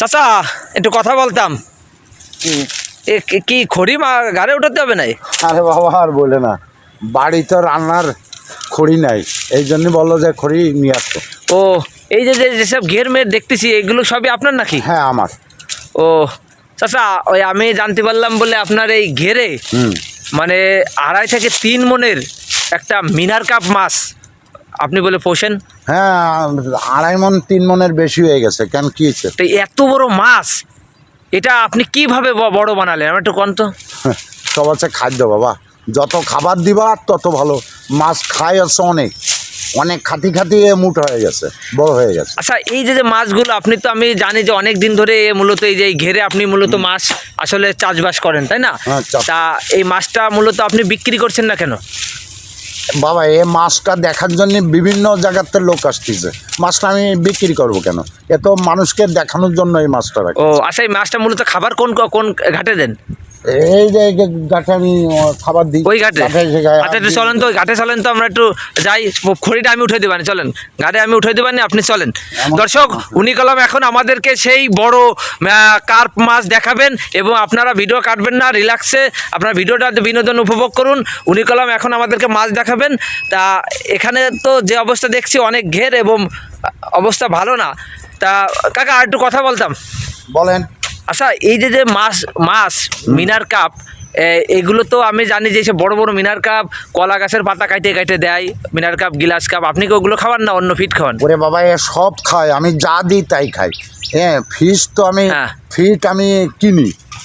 চাচা একটু কথা বলতাম। কি খড়ি গাড়ি উঠাতে হবে নাই? আরে বাবা আর বলে না, বাড়ি তো রান্নার খড়ি নাই, এই জন্য বললো যে খড়ি নিয়ে আসতো। ও এই যে যেসব ঘের মেয়ের দেখতেছি এগুলো সবই আপনার নাকি? হ্যাঁ আমার। ও চাচা ওই আমি জানতে পারলাম বলে আপনার এই ঘেরে মানে 2.5 থেকে 3 মনের একটা মিনার কাপ মাছ আপনি বলে পোষেন। হ্যাঁ 2.5 মন 3 মনের বেশি হয়ে গেছে। কেন কি হয়েছে? তো এত বড় মাছ এটা আপনি কিভাবে বড় বানালেন আমার একটু কোন তো। সব আছে খাদ্য বাবা, যত খাবার দিবা তত ভালো। মাছ খাই হচ্ছে অনেক অনেক খাতি খাতি মুঠ হয়ে গেছে, বড় হয়ে গেছে। আচ্ছা এই যে মাছগুলো আপনি তো আমি জানি যে অনেক দিন ধরে মূলত এই যে ঘেরে আপনি মূলত মাছ আসলে চাষবাস করেন তাই না? হ্যাঁ, চাষ। তা এই মাছটা মূলত আপনি বিক্রি করছেন না কেন? বাবা এই মাছটা দেখার জন্য বিভিন্ন জায়গাতে লোক আসতেছে, মাছটা আমি বিক্রি করব কেন? এ তো মানুষকে দেখানোর জন্য এই মাছটা রাখি। ও আচ্ছা এই মাছটা মূলত খাবার কোন কোন ঘাটে দেন? এই যে ঘাটে আমি খাবার দিই। ওই ঘাটে? ঘাটে এসে গায়ে আচ্ছা হাত একটু দিই। চলেন তো ওই ঘাটে চলেন তো আমরা একটু যাই, খড়িটা আমি উঠে দেবানি, চলেন ঘাটে আমি উঠে দেবানি, আপনি চলেন। দর্শক উনি কলম এখন আমাদেরকে সেই বড় কার্প মাছ দেখাবেন এবং আপনারা ভিডিও কাটবেন না, রিল্যাক্সে আপনার ভিডিওটা বিনোদন উপভোগ করুন। উনি কলম এখন আমাদেরকে মাছ দেখাবেন। তা এখানে তো যে অবস্থা দেখছি অনেক ঘের এবং অবস্থা ভালো না। তা কাকা আর একটু কথা বলতাম। বলেন। আচ্ছা এই যে মাছ মিনার কাপ এগুলো তো আমি জানি যে সে বড় বড় মিনার কাপ কলা গাছের পাতা কাইটে কাইটে দেয়, মিনার কাপ গিলাস কাপ, আপনি কি ওগুলো খাওয়ান না অন্য ফিট খাওয়ান? ওরে বাবা এ সব খায়, আমি যা দিই তাই খাই। হ্যাঁ ফিশ তো আমি ফিট আমি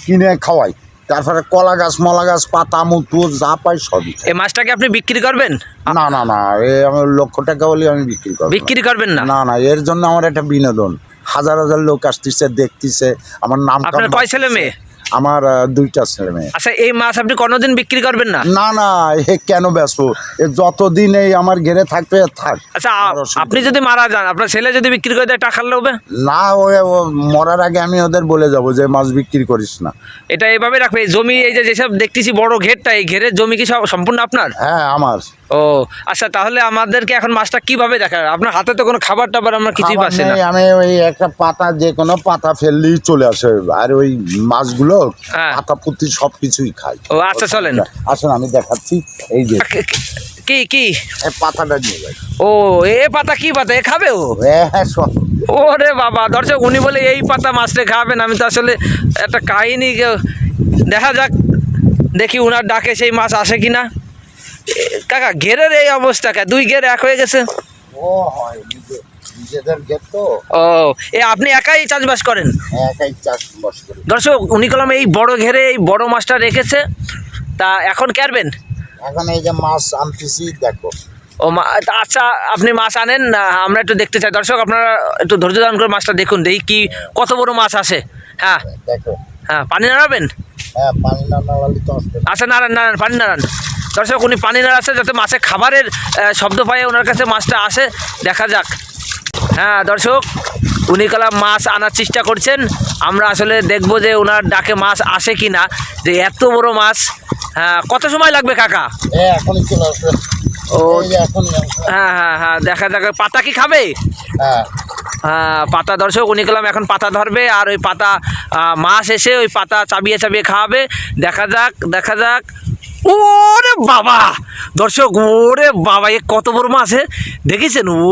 কিনে খাওয়াই। তারপরে কলা গাছ মলা গাছ পাতা মুতু যা পাই সবই খাই। এই মাছটাকে আপনি বিক্রি করবেন? না না না, এ আমার লক্ষ টাকা বলে আমি বিক্রি করব। বিক্রি করবেন না? না না, এর জন্য আমার একটা বিনোদন। হাজার হাজার লোক আসতেছে দেখতেছে, আমার নাম। আপনার কয় ছেলে মেয়ে? আমার 2টা ছেলে মেয়ে। আচ্ছা এই মাছ আপনি কোনোদিন বিক্রি করবেন না? না না, এ কেন ব্যস্ত? এ যতদিন এই আমার ঘেরে থাকবে থাক। আচ্ছা আপনি যদি মারা যান আপনার ছেলে যদি বিক্রি করে দেয় টাকার লোভে? না ও মরার আগে আমি ওদের বলে যাব যে মাছ বিক্রি করিস না। এটা এভাবে রাখবে। এই জমি এই যে যেসব দেখতেছি বড় ঘেরটা, এই ঘেরের জমি কি সব সম্পূর্ণ আপনার? হ্যাঁ আমার। ও আচ্ছা তাহলে আমাদেরকে এখন মাছটা কিভাবে দেখা? আপনার হাতে তো কোনো খাবার টাবার আমরা কিছুই খাবার পাচ্ছি না। নেই, আমি ওই একটা পাতা যে কোনো পাতা ফেললেই চলে আসে, আর ওই মাছগুলো পাতা পুঁতি সব কিছুই খায়। ও আচ্ছা চলেন আসুন আমি দেখাচ্ছি। এই যে কি কি এই পাতাটা নিয়ে যাই। ও এ পাতা কি পাতা এ খাবে ও? হ্যাঁ সব। ওরে বাবা দর্শক উনি বলে এই পাতা মাছটা খাবেন, আমি তো আসলে একটা কাহিনী দেখা যাক, দেখি উনার ডাকে সেই মাছ আসে কিনা। কাকা ঘেরের এই অবস্থা কে 2 ঘের এক হয়ে গেছে? ও হয় নিজেদের ঘের তো। ও এ আপনি একাই চাষবাস করেন? একাই চাষবাস করি। দর্শক উনি কলম এই বড় ঘেরে এই বড় মাছটা রেখেছে, তা এখন কাটবেন? এখন এই যে মাছ আনতেছি দেখো। ও আচ্ছা আপনি মাছ আনেন না, আমরা একটু দেখতে চাই। দর্শক আপনারা একটু ধৈর্য ধারণ করে মাছটা দেখুন, দেখি কি কত বড় মাছ আসে। হ্যাঁ দেখো। হ্যাঁ পানি নাড়াবেন? হ্যাঁ পানি না নাড়ালে তো আসবে না। আচ্ছা নাড়ান নাড়ান পানি নাড়ান। দর্শক উনি পানি নাড়াচ্ছে যাতে মাছে খাবারের শব্দ পায় ওনার কাছে মাছটা আসে, দেখা যাক। হ্যাঁ দর্শক উনি কালা মাছ আনার চেষ্টা করছেন, আমরা আসলে দেখবো যে ওনার ডাকে মাছ আসে কি না। যে এত বড় মাছ, হ্যাঁ কত সময় লাগবে কাকা? এখনই চলে আসবে। ও এখনই হ্যাঁ হ্যাঁ হ্যাঁ দেখা যাক। পাতা কি খাবে? হ্যাঁ হ্যাঁ পাতা। দর্শক উনি কলাম এখন পাতা ধরবে আর ওই পাতা মাছ এসে ওই পাতা চাবিয়ে চাবিয়ে খাওয়াবে। দেখা যাক দেখা যাক। ওরে বাবা দর্শক, ওরে বাবা এ কত বড় মাছ দেখেছেন? ও